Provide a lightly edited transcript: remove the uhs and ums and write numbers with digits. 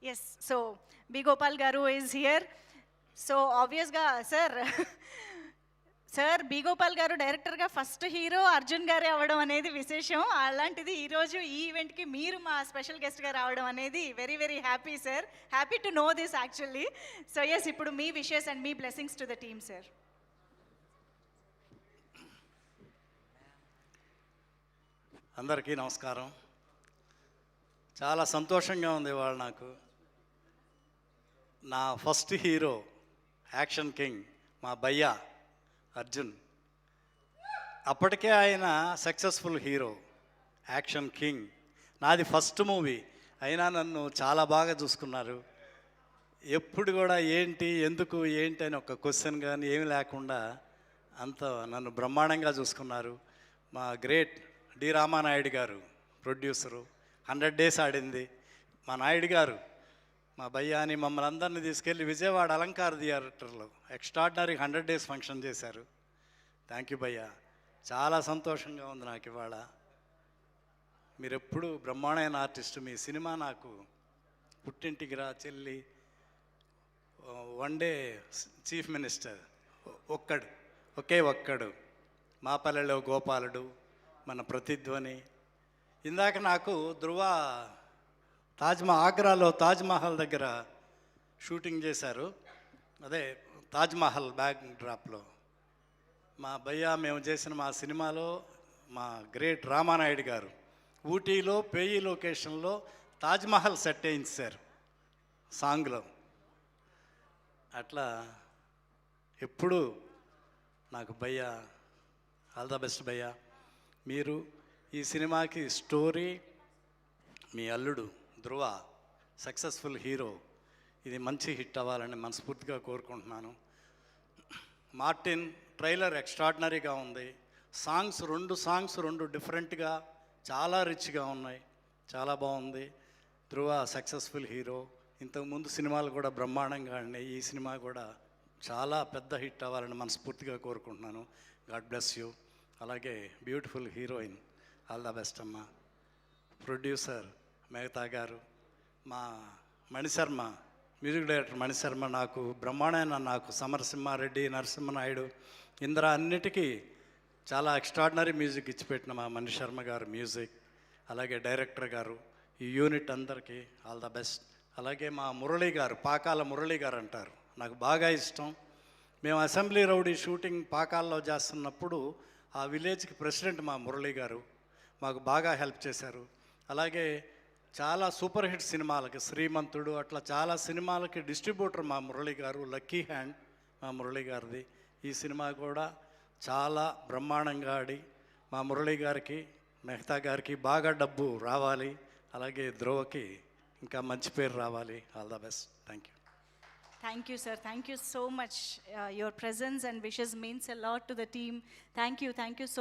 Yes. So B Gopal గారు is here. So ఆబ్వియస్గా sir sir B Gopal గారు డైరెక్టర్గా ఫస్ట్ హీరో అర్జున్ గారే అవ్వడం అనేది విశేషం. అలాంటిది ఈరోజు ఈ ఈవెంట్కి మీరు మా స్పెషల్ గెస్ట్గా రావడం అనేది very very happy sir. Happy to know this actually. So yes, ఇప్పుడు మీ విషెస్ అండ్ మీ blessings to the team sir. అందరికీ నమస్కారం. చాలా సంతోషంగా ఉంది ఇవాళ నాకు. నా ఫస్ట్ హీరో యాక్షన్ కింగ్ మా భయ్యా అర్జున్. అప్పటికే ఆయన సక్సెస్ఫుల్ హీరో, యాక్షన్ కింగ్. నాది ఫస్ట్ మూవీ అయినా నన్ను చాలా బాగా చూసుకున్నారు. ఎప్పుడు కూడా ఏంటి ఎందుకు ఏంటి అని ఒక క్వశ్చన్ కానీ ఏమి లేకుండా అంత నన్ను బ్రహ్మాండంగా చూసుకున్నారు. మా గ్రేట్ డి రామానాయుడు గారు ప్రొడ్యూసరు, 100 days ఆడింది. మా నాయుడు గారు మా భయ్యాని మమ్మల్ని అందరినీ తీసుకెళ్ళి విజయవాడ అలంకార థియేటర్లో ఎక్స్ట్రాడినరీ 100 days ఫంక్షన్ చేశారు. థ్యాంక్ యూ భయ్యా. చాలా సంతోషంగా ఉంది నాకు ఇవాళ. మీరు ఎప్పుడు బ్రహ్మాండమైన ఆర్టిస్టు. మీ సినిమా నాకు పుట్టింటికి రా చెల్లి, వన్ డే చీఫ్ మినిస్టర్, ఒకే ఒక్కడు, మా పల్లెలో గోపాలుడు, మన ప్రతిధ్వని. ఇందాక నాకు ధృవ ఆగ్రాలో తాజ్మహల్ దగ్గర షూటింగ్ చేశారు. అదే తాజ్మహల్ బ్యాక్ డ్రాప్లో మా భయ్యా మేము చేసిన మా సినిమాలో మా గ్రేట్ రామానాయుడు గారు ఊటీలో పేయి లొకేషన్లో తాజ్మహల్ సెట్ వేయించారు సాంగ్లో. అట్లా ఎప్పుడు నాకు భయ్యా ఆల్ ద బెస్ట్ భయ్యా. మీరు ఈ సినిమాకి స్టోరీ, మీ అల్లుడు ధృవ సక్సెస్ఫుల్ హీరో, ఇది మంచి హిట్ అవ్వాలని మనస్ఫూర్తిగా కోరుకుంటున్నాను. మార్టిన్ ట్రైలర్ ఎక్స్ట్రాడినరీగా ఉంది. రెండు సాంగ్స్ డిఫరెంట్గా చాలా రిచ్గా ఉన్నాయి. చాలా బాగుంది. ధృవ సక్సెస్ఫుల్ హీరో. ఇంతకుముందు సినిమాలు కూడా బ్రహ్మాండంగా ఉన్నాయి. ఈ సినిమా కూడా చాలా పెద్ద హిట్ అవ్వాలని మనస్ఫూర్తిగా కోరుకుంటున్నాను. God bless you. అలాగే beautiful heroine, all the best అమ్మ. ప్రొడ్యూసర్ మేఘతా గారు, మా మణిశర్మ మ్యూజిక్ డైరెక్టర్ మణిశర్మ నాకు బ్రహ్మాండమైన, నాకు సమరసింహారెడ్డి, నరసింహనాయుడు, ఇంద్ర అన్నిటికీ చాలా ఎక్స్ట్రాడినరీ మ్యూజిక్ ఇచ్చిపెట్టిన మా మణిశర్మ గారు మ్యూజిక్. అలాగే డైరెక్టర్ గారు, ఈ యూనిట్ అందరికీ ఆల్ ద బెస్ట్. అలాగే మా మురళీ గారు, పాకాల మురళీ గారు అంటారు, నాకు బాగా ఇష్టం. మేము అసెంబ్లీ రౌడీ షూటింగ్ పాకాల్లో చేస్తున్నప్పుడు ఆ విలేజ్కి ప్రెసిడెంట్ మా మురళీ గారు మాకు బాగా హెల్ప్ చేశారు. అలాగే చాలా సూపర్ హిట్ సినిమాలకి, శ్రీమంతుడు, అట్లా చాలా సినిమాలకి డిస్ట్రిబ్యూటర్ మా మురళీ గారు. లక్కీ హ్యాండ్ మా మురళీ గారిది. ఈ సినిమా కూడా చాలా బ్రహ్మాండంగా ఆడి మా మురళీ గారికి, మెహతా గారికి బాగా డబ్బు రావాలి. అలాగే ధ్రువకి ఇంకా మంచి పేరు రావాలి. All the best. Thank you. Thank you, sir. Thank you so much. Your presence and wishes means a lot to the team. Thank you so